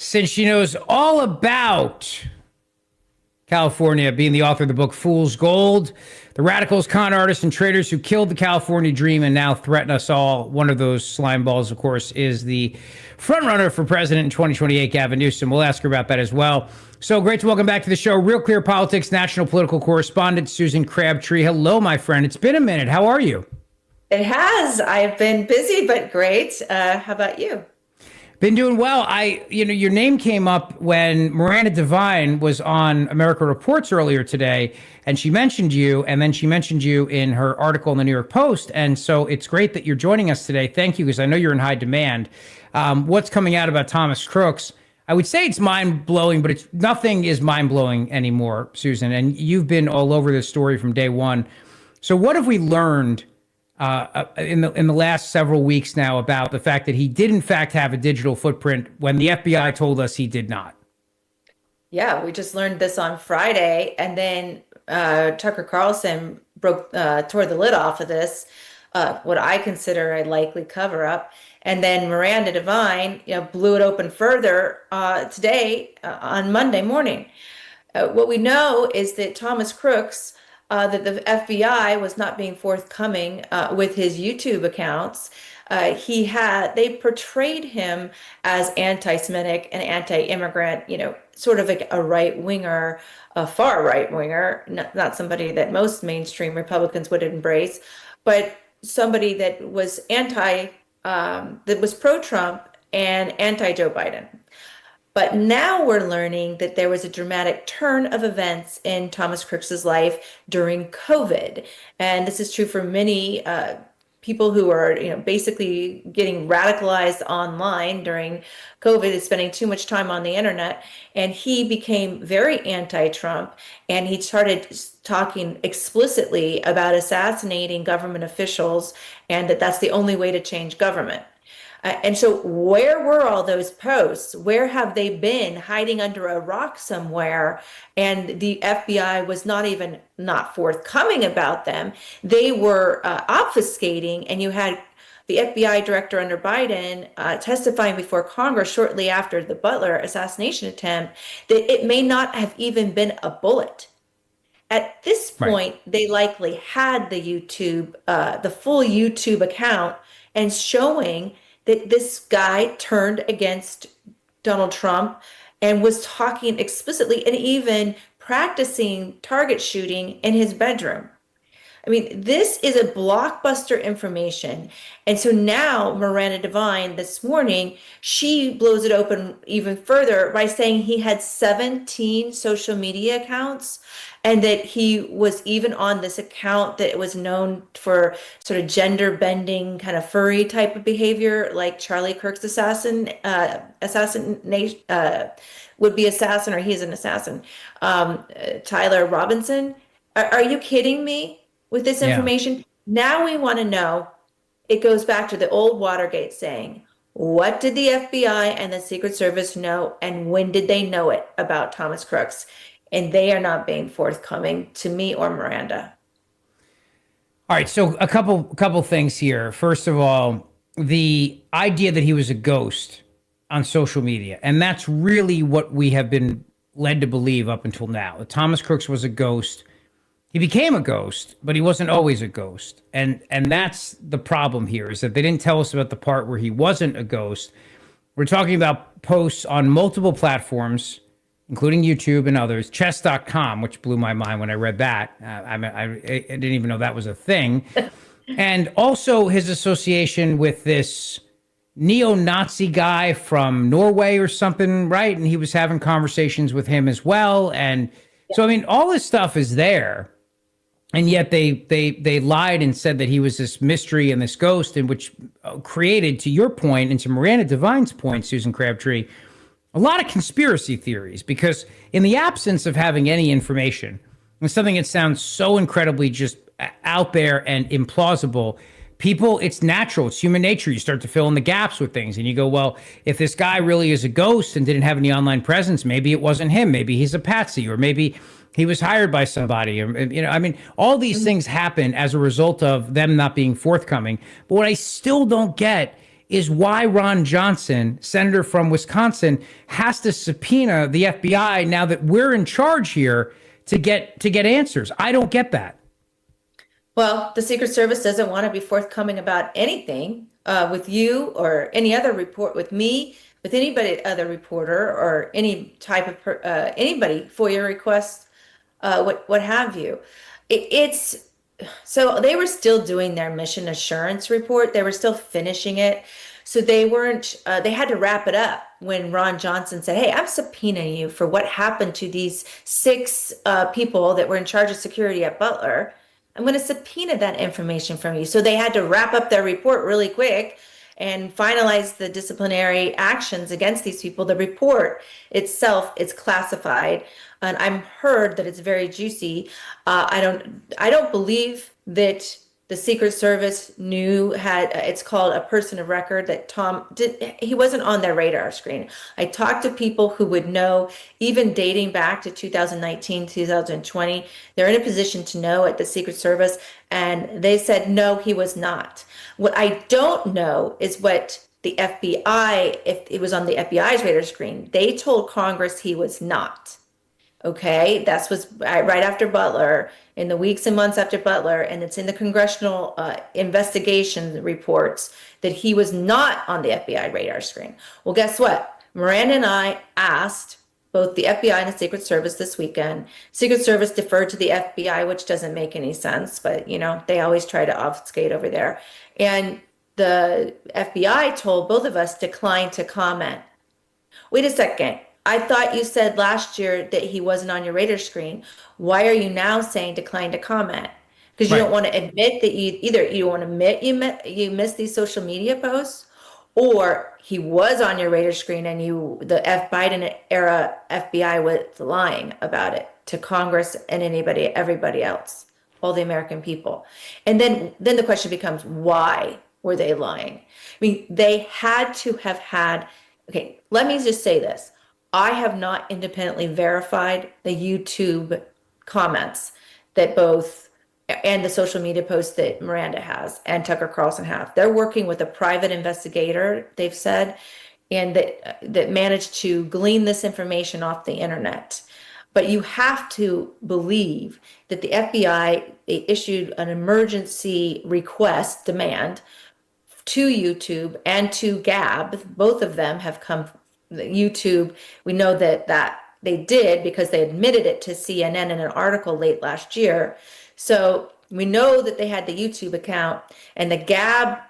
since she knows all about California, being the author of the book Fool's Gold, the radicals, con artists, and traitors who killed the California dream and now threaten us all. One of those slime balls, of course, is the frontrunner for president in 2028, Gavin Newsom. We'll ask her about that as well. So great to welcome back to the show, Real Clear Politics national political correspondent Susan Crabtree. Hello, my friend. It's been a minute. How are you? It has. I've been busy, but great. How about you? Been doing well. Your name came up when Miranda Devine was on America Reports earlier today, and she mentioned you, and then she mentioned you in her article in the New York Post. And so it's great that you're joining us today. Thank you, because I know you're in high demand. What's coming out about Thomas Crooks? I would say it's mind-blowing, but nothing is mind-blowing anymore, Susan. And you've been all over this story from day one. So what have we learned in the last several weeks now about the fact that he did in fact have a digital footprint when the FBI told us he did not? Yeah, we just learned this on Friday, and then Tucker Carlson tore the lid off of this, what I consider a likely cover-up, and then Miranda Devine, blew it open further today on Monday morning. What we know is that Thomas Crooks, that the FBI was not being forthcoming with his YouTube accounts. They portrayed him as anti-Semitic and anti-immigrant, sort of like a right-winger, a far right-winger, not somebody that most mainstream Republicans would embrace, but somebody that was that was pro-Trump and anti-Joe Biden. But now we're learning that there was a dramatic turn of events in Thomas Crooks's life during COVID. And this is true for many people who are, basically getting radicalized online during COVID, spending too much time on the internet. And he became very anti-Trump, and he started talking explicitly about assassinating government officials, and that's the only way to change government. And so where were all those posts? Where have they been, hiding under a rock somewhere? And the FBI was not forthcoming about them. They were obfuscating, and you had the FBI director under Biden testifying before Congress shortly after the Butler assassination attempt that it may not have even been a bullet. At this point, They likely had the full YouTube account, and showing that this guy turned against Donald Trump and was talking explicitly and even practicing target shooting in his bedroom. I mean, this is a blockbuster information. And so now Miranda Devine this morning, she blows it open even further by saying he had 17 social media accounts, and that he was even on this account that was known for sort of gender bending, kind of furry type of behavior, like Charlie Kirk's would-be assassin, or he's an assassin, Tyler Robinson. Are you kidding me with this information? Yeah. Now we want to know. It goes back to the old Watergate saying, what did the FBI and the Secret Service know, and when did they know it about Thomas Crooks? And they are not being forthcoming to me or Miranda. All right, so a couple things here. First of all, the idea that he was a ghost on social media, and that's really what we have been led to believe up until now. That Thomas Crooks was a ghost. He became a ghost, but he wasn't always a ghost. And that's the problem here, is that they didn't tell us about the part where he wasn't a ghost. We're talking about posts on multiple platforms, including YouTube and others, chess.com, which blew my mind when I read that. I didn't even know that was a thing. And also his association with this neo-Nazi guy from Norway or something, right? And he was having conversations with him as well. And so, I mean, all this stuff is there. And yet they lied and said that he was this mystery and this ghost, and which created, to your point and to Miranda Devine's point, Susan Crabtree, a lot of conspiracy theories, because in the absence of having any information, when something that sounds so incredibly just out there and implausible, people, it's natural, it's human nature. You start to fill in the gaps with things, and you go, well, if this guy really is a ghost and didn't have any online presence, maybe it wasn't him. Maybe he's a patsy, or maybe he was hired by somebody. Or, I mean, all these things happen as a result of them not being forthcoming. But what I still don't get is why Ron Johnson, senator from Wisconsin, has to subpoena the FBI now that we're in charge here to get answers. I don't get that. Well, the Secret Service doesn't want to be forthcoming about anything with you or any other report with me, with anybody, other reporter or any type of anybody FOIA requests, what have you. It's so they were still doing their mission assurance report. They were still finishing it. So they weren't, they had to wrap it up when Ron Johnson said, hey, I'm subpoenaing you for what happened to these six people that were in charge of security at Butler. I'm going to subpoena that information from you. So they had to wrap up their report really quick and finalize the disciplinary actions against these people. The report itself is classified, and I'm heard that it's very juicy. I don't believe that the Secret Service it's called a person of record that Tom did. He wasn't on their radar screen. I talked to people who would know, even dating back to 2019, 2020, they're in a position to know at the Secret Service, and they said, no, he was not. What I don't know is what the FBI, if it was on the FBI's radar screen, they told Congress he was not. Okay, that was right after Butler, in the weeks and months after Butler, and it's in the congressional investigation reports that he was not on the FBI radar screen. Well, guess what? Miranda and I asked both the FBI and the Secret Service this weekend. Secret Service deferred to the FBI, which doesn't make any sense, but they always try to obfuscate over there. And the FBI told both of us decline to comment. Wait a second. I thought you said last year that he wasn't on your radar screen. Why are you now saying decline to comment? Because you don't want to admit that you want to admit you missed these social media posts, or he was on your radar screen and the Biden era FBI was lying about it to Congress and everybody else, all the American people. And then the question becomes, why were they lying? I mean, they had to have had, okay, let me just say this. I have not independently verified the YouTube comments that and the social media posts that Miranda has and Tucker Carlson have. They're working with a private investigator, they've said, and that managed to glean this information off the internet. But you have to believe that the FBI issued an emergency request demand to YouTube and to Gab. Both of them have come. YouTube, we know that they did because they admitted it to CNN in an article late last year. So we know that they had the YouTube account, and the Gab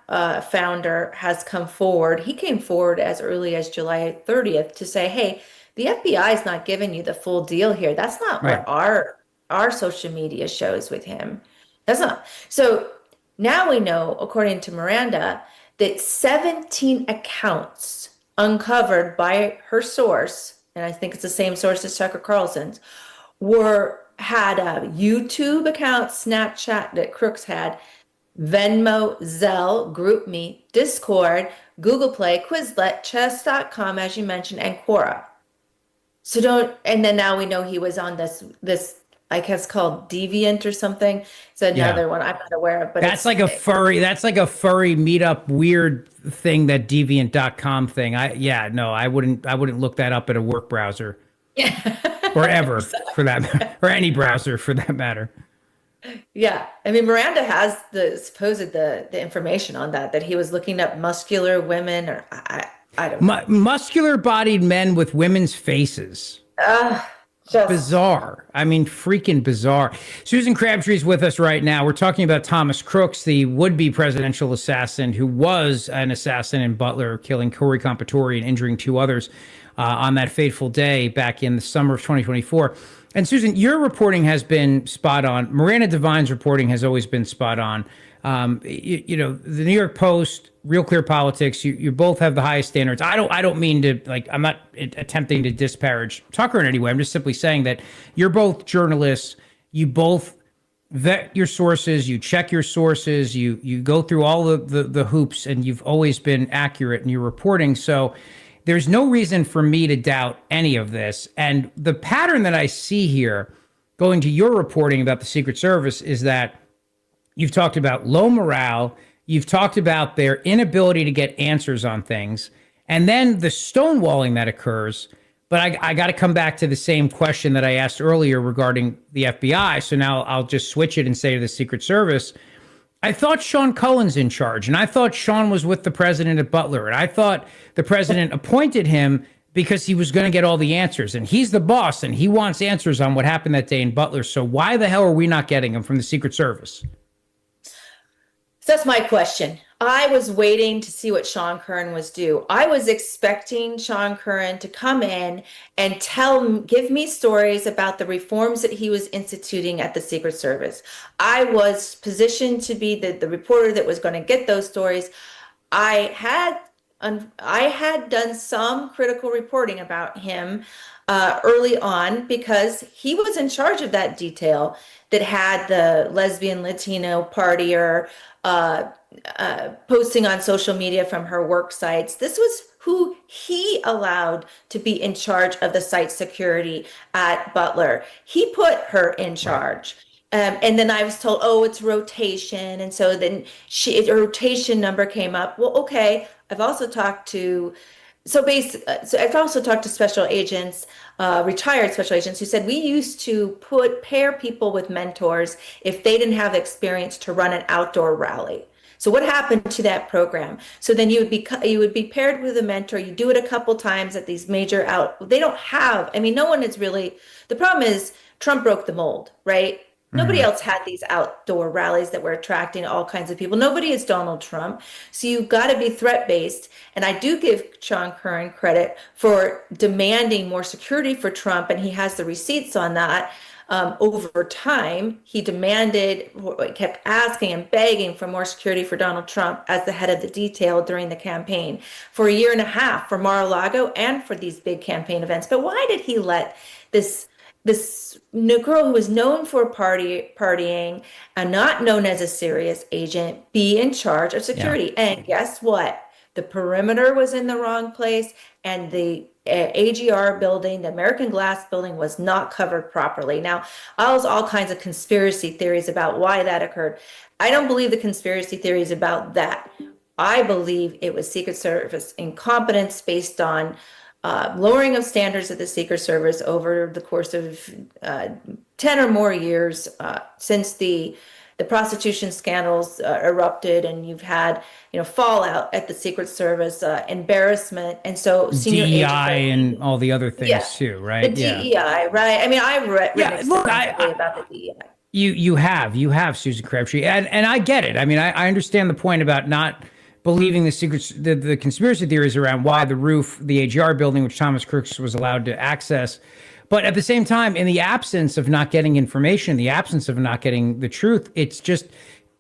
founder has come forward. He came forward as early as July 30th to say, hey, the FBI is not giving you the full deal here. That's not right. what our social media shows with him. That's not. So now we know, according to Miranda, that 17 accounts uncovered by her source, and I think it's the same source as Tucker Carlson's, had a YouTube account, Snapchat that Crooks had, Venmo, Zelle, GroupMe, Discord, Google Play, Quizlet, Chess.com, as you mentioned, and Quora. And then now we know he was on this I guess called Deviant or something. It's another one I'm not aware of, but that's like a furry meetup weird thing, that Deviant.com thing. I wouldn't look that up at a work browser. Yeah. Or ever for that matter, or any browser for that matter. Yeah. I mean, Miranda has the information on that he was looking up muscular women, or I don't know. Muscular bodied men with women's faces. Just bizarre. I mean, freaking bizarre. Susan Crabtree is with us right now. We're talking about Thomas Crooks, the would-be presidential assassin who was an assassin in Butler, killing Corey Compatore and injuring two others on that fateful day back in the summer of 2024. And Susan, your reporting has been spot on. Miranda Devine's reporting has always been spot on. The New York Post, Real Clear Politics, you both have the highest standards. I don't mean to, I'm not attempting to disparage Tucker in any way. I'm just simply saying that you're both journalists. You both vet your sources, you check your sources, you go through all the hoops, and you've always been accurate in your reporting. So there's no reason for me to doubt any of this. And the pattern that I see here, going to your reporting about the Secret Service, is that you've talked about low morale. You've talked about their inability to get answers on things, and then the stonewalling that occurs. But I got to come back to the same question that I asked earlier regarding the FBI. So now I'll just switch it and say to the Secret Service. I thought Sean Cullen's in charge, and I thought Sean was with the president at Butler, and I thought the president appointed him because he was going to get all the answers, and he's the boss, and he wants answers on what happened that day in Butler. So why the hell are we not getting them from the Secret Service? So that's my question. I was waiting to see what Sean Curran was due. I was expecting Sean Curran to come in and give me stories about the reforms that he was instituting at the Secret Service. I was positioned to be the reporter that was going to get those stories. I had I had done some critical reporting about him early on because he was in charge of that detail that had the lesbian Latino partier posting on social media from her work sites. This was who he allowed to be in charge of the site security at Butler. He put her in charge. And then I was told, oh, it's rotation. And so then a rotation number came up. Well, okay. I've also talked to, so I've also talked to special agents, retired special agents who said we used to pair people with mentors if they didn't have experience to run an outdoor rally. So what happened to that program? So then you would be paired with a mentor. You do it a couple times at these major they don't have, I mean, no one is really, the problem is Trump broke the mold, right? Nobody else had these outdoor rallies that were attracting all kinds of people. Nobody is Donald Trump. So you've got to be threat-based. And I do give Sean Curran credit for demanding more security for Trump, and he has the receipts on that. Over time, he kept asking and begging for more security for Donald Trump as the head of the detail during the campaign for a year and a half for Mar-a-Lago and for these big campaign events. But why did he let this new girl who was known for partying and not known as a serious agent be in charge of security? Yeah. And guess what? The perimeter was in the wrong place, and the AGR building, the American Glass building, was not covered properly. Now, there's all kinds of conspiracy theories about why that occurred. I don't believe the conspiracy theories about that. I believe it was Secret Service incompetence based on lowering of standards at the Secret Service over the course of 10 or more years since the prostitution scandals erupted, and you've had fallout at the Secret Service, embarrassment, and so senior DEI and all the other things too, right? The DEI, right? I mean, I've read extensively about the DEI. You have Susan Crabtree, and I get it. I mean, I understand the point about not believing the conspiracy theories around why the roof, the AGR building, which Thomas Crooks was allowed to access. But at the same time, in the absence of not getting information, the absence of not getting the truth, it's just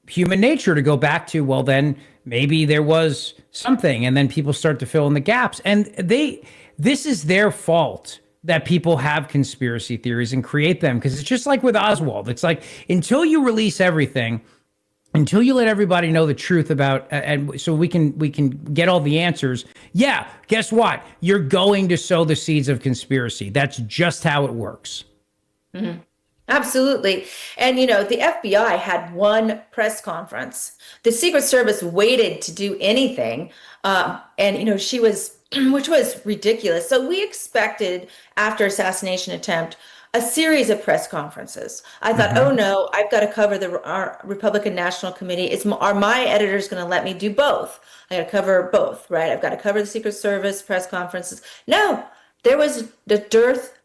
human nature to go back to, well, then maybe there was something, and then people start to fill in the gaps. And this is their fault that people have conspiracy theories and create them, because it's just like with Oswald. It's like, until you release everything, until you let everybody know the truth about, and so we can get all the answers. Yeah, guess what? You're going to sow the seeds of conspiracy. That's just how it works. Mm-hmm. Absolutely. And, the FBI had one press conference. The Secret Service waited to do anything. And, she was, which was ridiculous. So we expected, after assassination attempt, a series of press conferences. I thought, oh no, I've got to cover our Republican National Committee. Are my editors going to let me do both? I got to cover both, right? I've got to cover the Secret Service press conferences. No, there was the dearth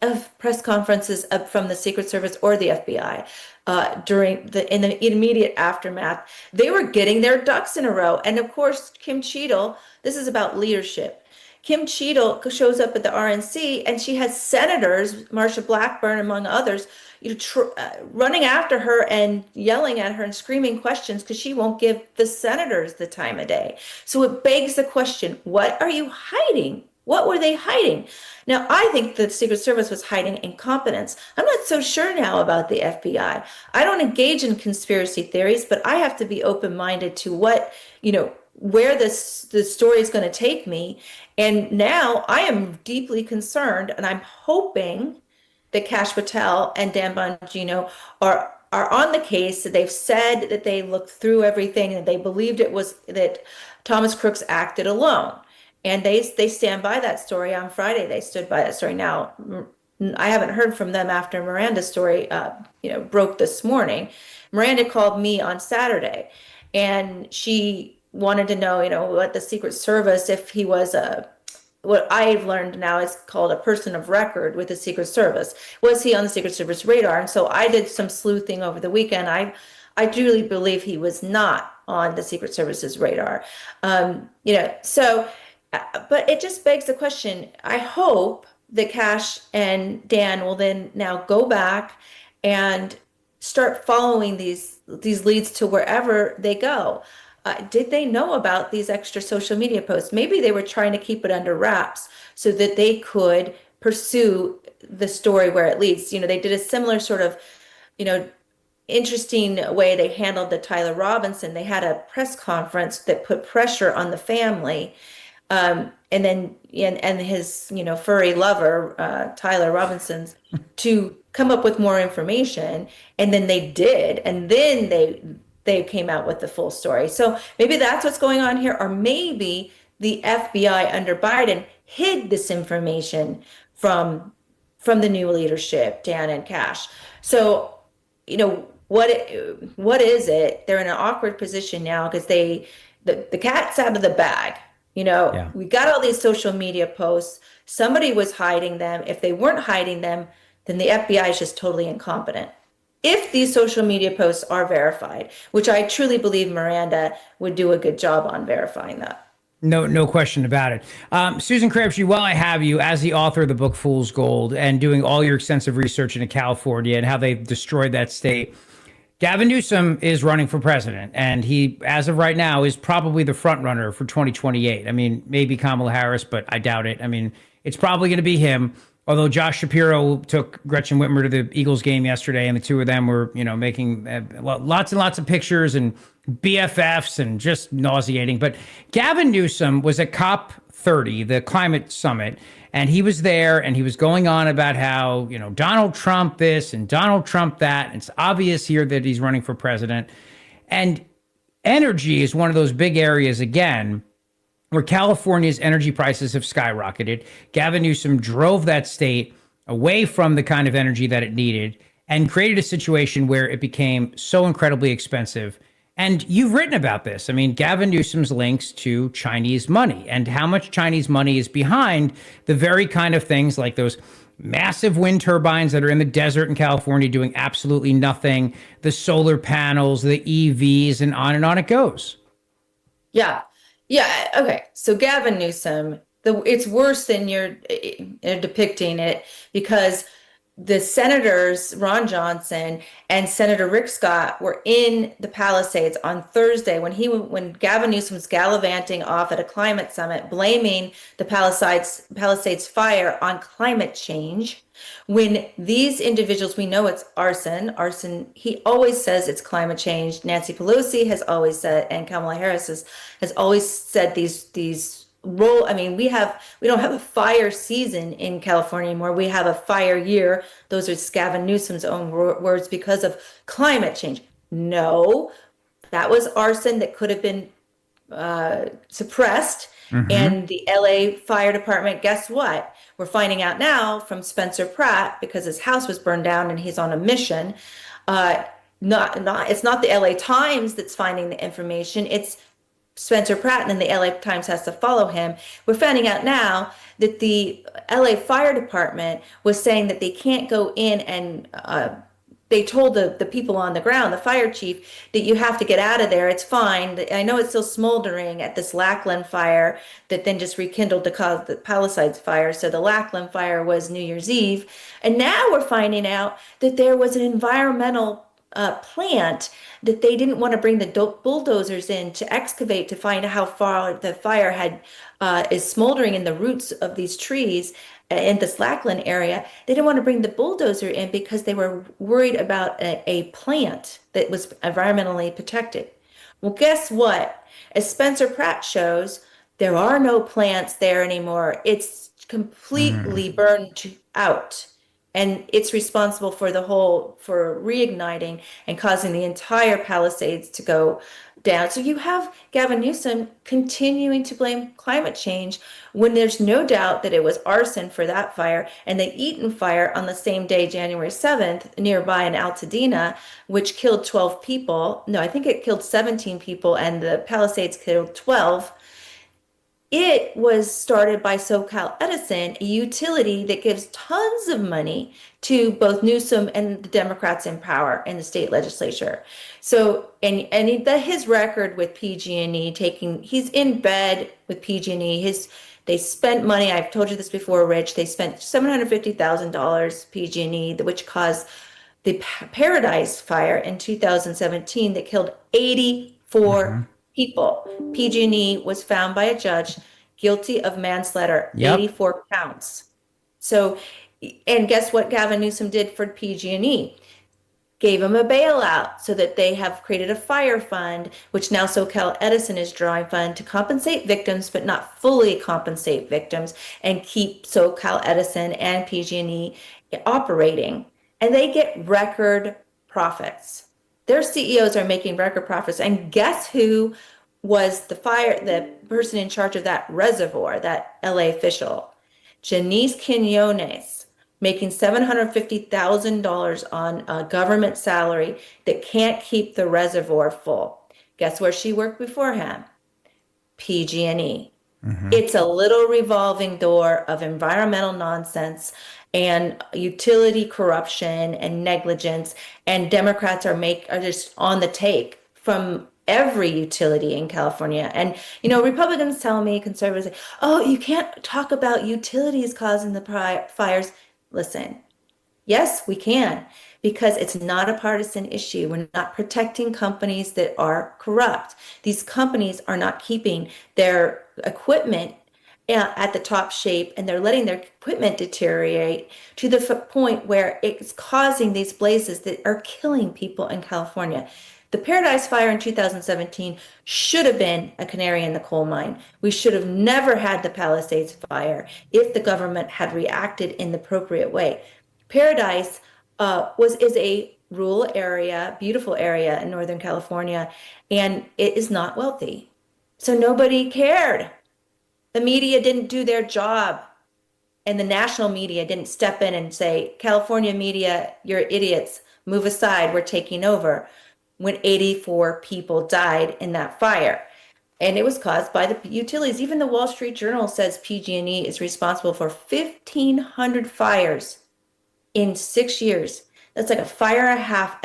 of press conferences from the Secret Service or the FBI in the immediate aftermath. They were getting their ducks in a row. And of course, Kim Cheadle, this is about leadership. Kim Cheadle shows up at the RNC, and she has senators, Marsha Blackburn among others, running after her and yelling at her and screaming questions because she won't give the senators the time of day. So it begs the question, what are you hiding? What were they hiding? Now, I think the Secret Service was hiding incompetence. I'm not so sure now about the FBI. I don't engage in conspiracy theories, but I have to be open-minded to what, where the story is going to take me. And now I am deeply concerned, and I'm hoping that Kash Patel and Dan Bongino are are on the case. They've said that they looked through everything and they believed it was that Thomas Crooks acted alone. And they stand by that story. On Friday, they stood by that story. Now, I haven't heard from them after Miranda's story, broke this morning. Miranda called me on Saturday, and she wanted to know, what the Secret Service, if he was what I've learned now is called a person of record with the Secret Service. Was he on the Secret Service radar? And so I did some sleuthing over the weekend. I truly believe he was not on the Secret Service's radar. So, but it just begs the question. I hope that Cash and Dan will then now go back and start following these leads to wherever they go. Did they know about these extra social media posts? Maybe they were trying to keep it under wraps so that they could pursue the story where it leads. They did a similar sort of, interesting way they handled the Tyler Robinson. They had a press conference that put pressure on the family. And then and his furry lover Tyler Robinson's to come up with more information, and then they did, and then they came out with the full story. So maybe that's what's going on here, or maybe the FBI under Biden hid this information from the new leadership, Dan and Cash. So what is it? They're in an awkward position now because the cat's out of the bag. Yeah. We got all these social media posts. Somebody was hiding them. If they weren't hiding them, then the FBI is just totally incompetent. If these social media posts are verified, which I truly believe Miranda would do a good job on verifying that. No question about it. Susan Crabtree, while I have you, as the author of the book Fool's Gold and doing all your extensive research into California and how they've destroyed that state, Gavin Newsom is running for president, and he, as of right now, is probably the front runner for 2028. I mean, maybe Kamala Harris, but I doubt it. I mean, it's probably going to be him. Although Josh Shapiro took Gretchen Whitmer to the Eagles game yesterday, and the two of them were, making lots and lots of pictures and BFFs and just nauseating. But Gavin Newsom was at COP30, the climate summit, and he was there and he was going on about how, Donald Trump this and Donald Trump that. And it's obvious here that he's running for president. And energy is one of those big areas, again, where California's energy prices have skyrocketed. Gavin Newsom drove that state away from the kind of energy that it needed and created a situation where it became so incredibly expensive. And you've written about this. I mean, Gavin Newsom's links to Chinese money and how much Chinese money is behind the very kind of things like those massive wind turbines that are in the desert in California doing absolutely nothing, the solar panels, the EVs, and on it goes. Yeah. Yeah. Okay. So Gavin Newsom, it's worse than you're depicting it, because the senators, Ron Johnson and Senator Rick Scott, were in the Palisades on Thursday when Gavin Newsom was gallivanting off at a climate summit, blaming the Palisades fire on climate change. When these individuals, we know it's arson, he always says it's climate change. Nancy Pelosi has always said, and Kamala Harris has always said these role. I mean, we don't have a fire season in California anymore. We have a fire year. Those are Gavin Newsom's own words, because of climate change. No, that was arson that could have been suppressed. Mm-hmm. And the LA Fire Department, guess what? We're finding out now from Spencer Pratt, because his house was burned down and he's on a mission. It's not the LA Times that's finding the information. It's Spencer Pratt, and then the LA Times has to follow him. We're finding out now that the LA Fire Department was saying that they can't go in, and they told the people on the ground, the fire chief, that you have to get out of there. It's fine. I know it's still smoldering at this Lackland fire that then just rekindled to cause the Palisades fire. So the Lackland fire was New Year's Eve. And now we're finding out that there was an environmental plant that they didn't want to bring the bulldozers in to excavate to find out how far the fire is smoldering in the roots of these trees in this Lackland area. They didn't want to bring the bulldozer in because they were worried about a plant that was environmentally protected. Well, guess what? As Spencer Pratt shows, there are no plants there anymore. It's completely burned out. And it's responsible for for reigniting and causing the entire Palisades to go down. So you have Gavin Newsom continuing to blame climate change when there's no doubt that it was arson for that fire, and the Eaton fire on the same day, January 7th, nearby in Altadena, which killed 12 people. No, I think it killed 17 people, and the Palisades killed 12. It was started by SoCal Edison, a utility that gives tons of money to both Newsom and the Democrats in power in the state legislature. So, his record with PG&E, he's in bed with PG&E. They spent money. I've told you this before, Rich. They spent $750,000 PG&E, which caused the Paradise Fire in 2017 that killed 84 people. PG&E was found by a judge guilty of manslaughter, Yep. 84 counts. So, and guess what Gavin Newsom did for PG&E? Gave them a bailout so that they have created a fire fund, which now SoCal Edison is drawing fund to compensate victims, but not fully compensate victims, and keep SoCal Edison and PG&E operating. And they get record profits. Their CEOs are making record profits. And guess who was the person in charge of that reservoir, that LA official? Janice Quinones, making $750,000 on a government salary that can't keep the reservoir full. Guess where she worked beforehand? PG&E. It's a little revolving door of environmental nonsense and utility corruption and negligence. And Democrats are just on the take from every utility in California. And Republicans tell me, conservatives say, "Oh, you can't talk about utilities causing the fires." Listen, yes, we can, because it's not a partisan issue. We're not protecting companies that are corrupt. These companies are not keeping their equipment at the top shape, and they're letting their equipment deteriorate to the point where it's causing these blazes that are killing people in California. The Paradise Fire in 2017 should have been a canary in the coal mine. We should have never had the Palisades Fire if the government had reacted in the appropriate way. Paradise is a rural area, beautiful area in Northern California, and it is not wealthy. So nobody cared. The media didn't do their job, and the national media didn't step in and say, "California media, you're idiots. Move aside. We're taking over." When 84 people died in that fire. And it was caused by the utilities. Even the Wall Street Journal says PG&E is responsible for 1,500 fires in 6 years. That's like a fire and a half.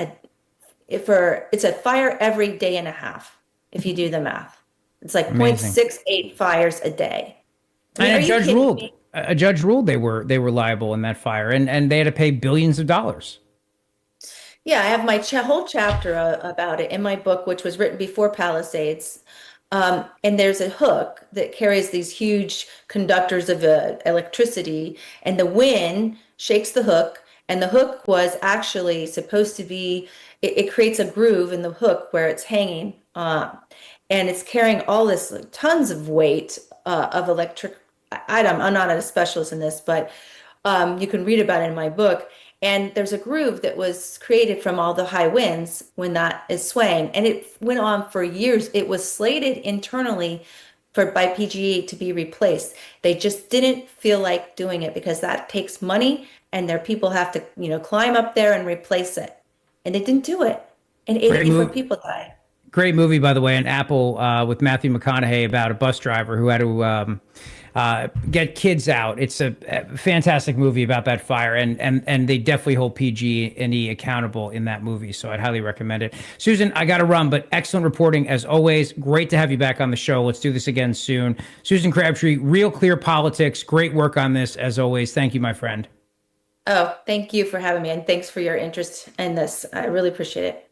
It's a fire every day and a half, if you do the math. It's like Amazing. 0.68 fires a day. I mean, And are you kidding me? a judge ruled they were liable in that fire, and they had to pay billions of dollars. Yeah, I have my whole chapter about it in my book, which was written before Palisades. And there's a hook that carries these huge conductors of electricity, and the wind shakes the hook. And the hook was actually supposed to be, it creates a groove in the hook where it's hanging. And it's carrying all this tons of weight of electric item. I'm not a specialist in this, but you can read about it in my book. And there's a groove that was created from all the high winds when that is swaying. And it went on for years. It was slated internally by PGE to be replaced. They just didn't feel like doing it because that takes money, and their people have to, climb up there and replace it. And they didn't do it. And 84 people died. Great movie, by the way, on Apple with Matthew McConaughey about a bus driver who had to get kids out. It's a fantastic movie about that fire, and they definitely hold PG&E accountable in that movie. So I'd highly recommend it. Susan, I got to run, but excellent reporting as always. Great to have you back on the show. Let's do this again soon. Susan Crabtree, Real Clear Politics. Great work on this as always. Thank you, my friend. Oh, thank you for having me, and thanks for your interest in this. I really appreciate it.